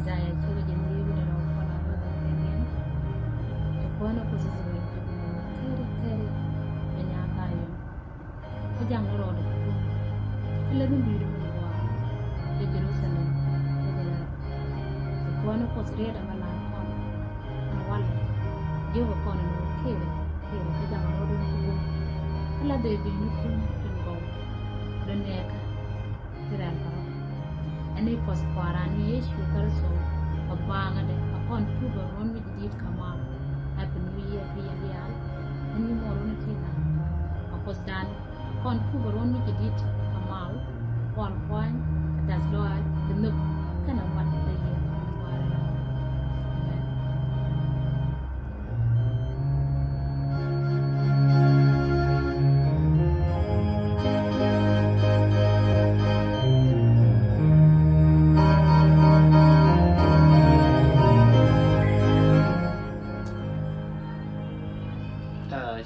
desire to get in the evening of one another again. The one of us is carry and Yakayo. A young road. A little beautiful war. The Jerusalem. The one of us read a man and one. You were calling carry a young road. A lot they be looking to go. The neck. And it was Quarani sugar so a bang and a contuber on with the deed come out. Happy New Year, PLL, and you more on a tina. A was done, a contuber on with the deed come out. One, that's Lord, the nook, kind of one the year.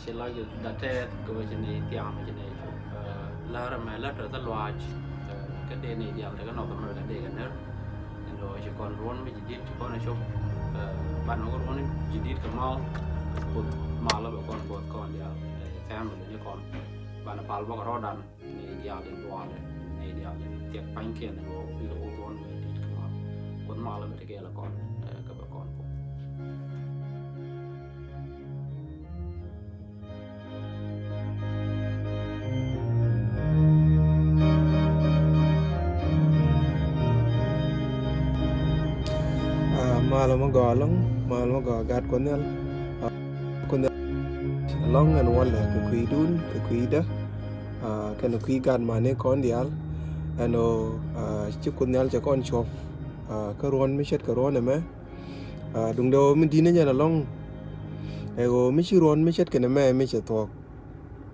She like that go to the Yamaginate. Lara my letter the lodge, Cadena, the North American day and her. And she can run with you did to go and shop. But no one you did come out, put Malava on board con the family in your con. Banapalva Rodan, Nadia in Duane, Nadia in the Pankin and all one did come out. Put Malava together con, cover con. Malama go gat konel long and wall ke kuidun ke kuida kan kui gan mane kon dial ano chi konel cha kon chop ka ron mi chet ka ron me dung do mi dina nya long ego mi chi ron mi chet ke me mi chet tok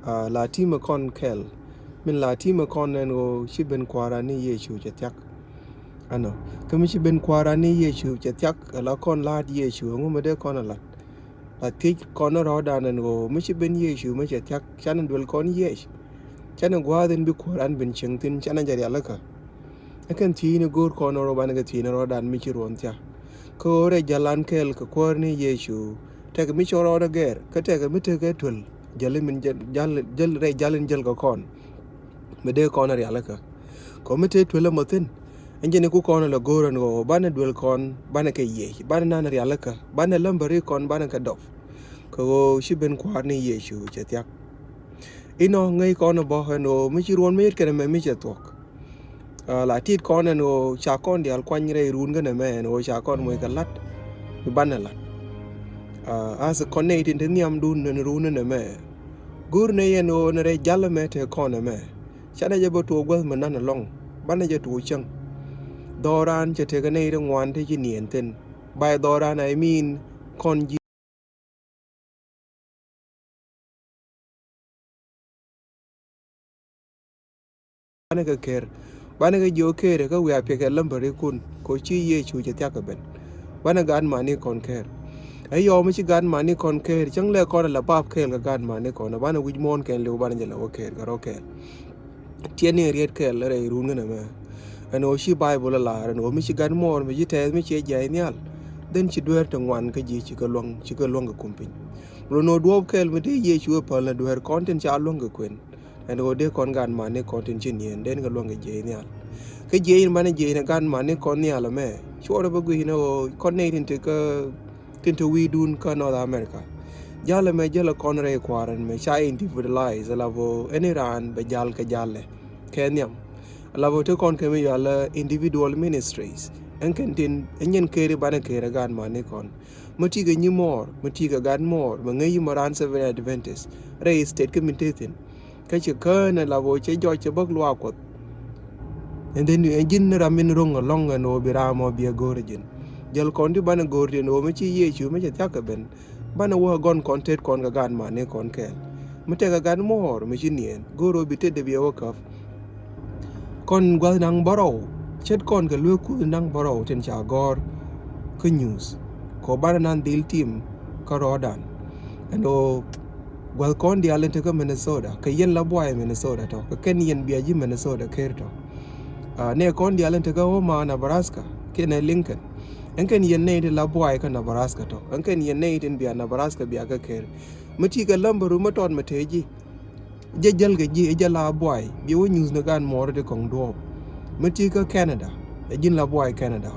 la ti ma kon kel min la ti ma kon eno chi ben kwara ni yesu cha tak ano kami ben kwarani yesu chetyak la kon lad yesu ngumade kon la tik kon roda nan go mi ben yesu mi chetyak chanan dul kon yes chanan gwaden bi kwaran bin chingtin chanan jari alaka akan ti ni gor kon ro ban ga ti ni roda mi ci ron tya ko re jalan kel ko korni yesu tek mi choro da ger ka tek mi te ga tul jale min jal re jalen jel ko kon me de kon ari alaka ko mi te tul motin Enjene ku kono la goran go bana duel kon bana ke ye bana na ri alaka bana lambari kon bana ka dof ko shiben kwarni yesu chetyak ino ngai kono bo no mi chiron me kene me mi chetok la tit kono no cha kon dial kwanyre run gane me no cha kon mo kalat bana lat as a connect in niam dun ne run ne me gur ne ye no ne re jalla me te kono me chana je bo to gwa manana long bana je tu chang Doranจะเทกันในรางวัลที่จะเนียนเต้นใบดอรานไอมีนคนยิบ้านก็เคร์บ้านก็โยเคร์ก็เวียเพียงแค่ลำบากคุณโคชีเยชูจะเที่ยวกับเป็นบ้านการมานี่คนเคร์ไอยอไม่ใช่การมานี่คนเคร์จังเลยคนละภาพเคร์กับการมานี่คนบ้านวิจมอนเคร์เร็วบ้านจะเล่าเคร์ก็รอเคร์เทียนนี่เรียกเคร์อะไรรู้กันไหมอันโอชีไบเบิลลาอันโอไม่ใช่การมอร์ไม่ใช่เทสไม่ใช่ใหญ่เนี่ยเดินชิดด้วยทั้งวันก็ยีชิกลวงกับคุมพินโรนัลโดเคลไม่ได้เยชัวพอลด้วยคอนเทนต์ชาลวงกับควินอันโอเดียคอนการมาในคอนเทนต์เช่นนี้เดินกับลวงกับเจเนี่ยก็เจนมาในเจนการมาในคอนเนี่ยละแม่ชัวร์ว่ากูเห็นโอคอนเนตินที่ก็ทินทวีดูนก็นอร์ทอเมริกายาละแม่ยาละคอนเรย์ควารันไม่ใช่อินดิวิดไลซ์แล้วว่าเอเนรานไปยาลกับยาเลยแค่เนี่ยLavo to kon kemi yala individual ministries en kentin enyen kere bana kere gan mane kon mati ga nyimor mati ga gan mor mangai moran seven adventist re state committee ka che kana lavo che jo che bak lwa ko and then engine ramin rong long no biramo bi gorjin jel kon di bana gorjin o machi yechu me che takaben bana wo gon content kon ga gan mane kon kel mate ga gan mor machinien goro bi tede bi wakaf kon gwa nang baro chet kon ga lu ku nang baro ten cha gor ku news ko bana nan dil team ka rodan ando gwa kon di alente ka Minnesota ka yen la boy Minnesota to ka ken yen biaji Minnesota kerto ne kon di alente ka Omaha Nebraska ke ne Lincoln en ken yen ne la boy ka Nebraska to en ken yen ne tin bia Nebraska bia ka ker mati ka lambaru maton mateji jajal ga ji jala boy bi wo news na gan mor de kong do mati ka Canada e jin la boy Canada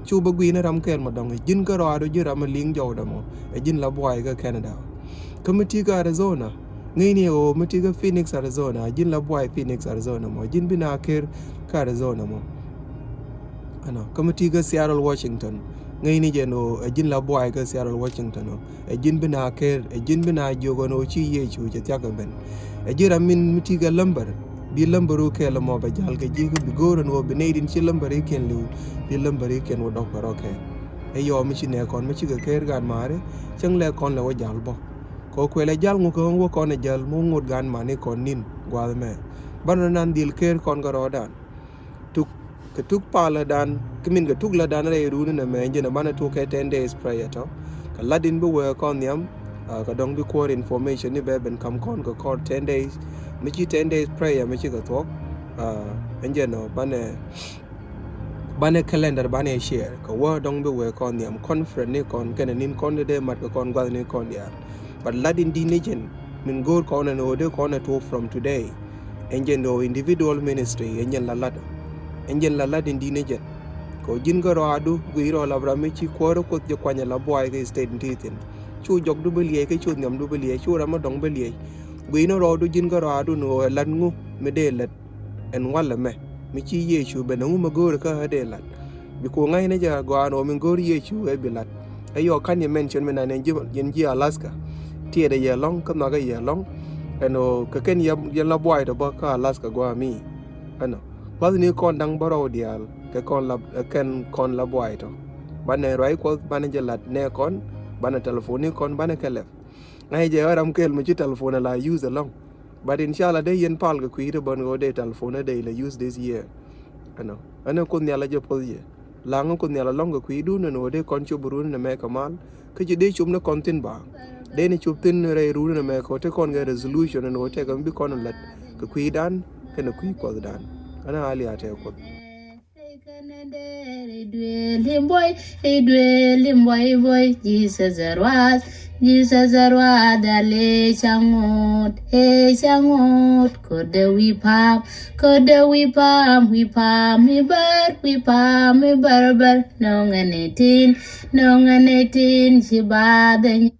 chu ba gwi na ram kel madong jin ka ro ji ram ling jo da mo e jin la boy ka Canada ka mati ka Arizona ngai ne o mati ka Phoenix Arizona jin la boy Phoenix Arizona mo jin bina ker ka Arizona mo ano kamati ga Seattle Washington ngai ni jeno jin la boy ga Seattle Washington no jin bina ker jin bina jogo no chi ye chu je ta ga ben jira min miti ga lambar bi lambaru ke la mo ba jal ga ji bi goran wo bi needin ci lambare ken lu bi lambare ken wo dok baro ke yo mi ci ne kon mi ci ga ker gan mare chang le kon la wo jal bo ko ko le jal ngo ko wo kon jal mo ngot gan mane kon nin gwal me ban nan dil ker kon ga rodan ke tuk pala dan kimin ke tuk la dan re ru na me je na bana to ke 10 days prayer to ka ladin bu we kon yam ka dong bi core information ni be ben kam kon ko 10 days mi chi 10 days prayer mi chi ka to enje no bane calendar bane share ka wa dong bi we kon yam conference ni kon ken nin kon de mat ko kon gwal ni kon ya but ladin di nijen min gor kon no de kon to from today enje no individual ministry enje la lad enjen la ladin dine jet ko jin ga roadu guiro la brami ci ko ko je kwanya la boy ga state titin chu jog du belie ke chu nyam du belie chu rama dong belie guino rodu jin ga roadu no lan ngu me de let en wala me mi ci ye chu be ngu ma gor ka de lat bi ko ngai ne ja go ano min gor ye chu e bilat ayo kan ye mention me na ne jin ji Alaska tie de ye long kam na ga ye long eno ka ken ye la boy do ba ka Alaska go mi ano was ni kon dang baro dial ke kon la ken kon la boy to bane roi ko bane jelat ne kon bane telephone kon bane kele ngai je ram kel mi ci telephone la use along but inshallah de yen pal ga kuire bon go de telephone de la use this year ano kon ya la je poje la ngo kon ya la long ga kuidu no de kon chu burun na me kamal ke je de chum na kon tin ba de ni chup tin re ru na me ko te kon ga resolution no te ga bi kon lat ga kuidan ke na kui ko dan ana ali ate ko boy Jesus arwad ale changot kode we pam we bar no nganetin shibade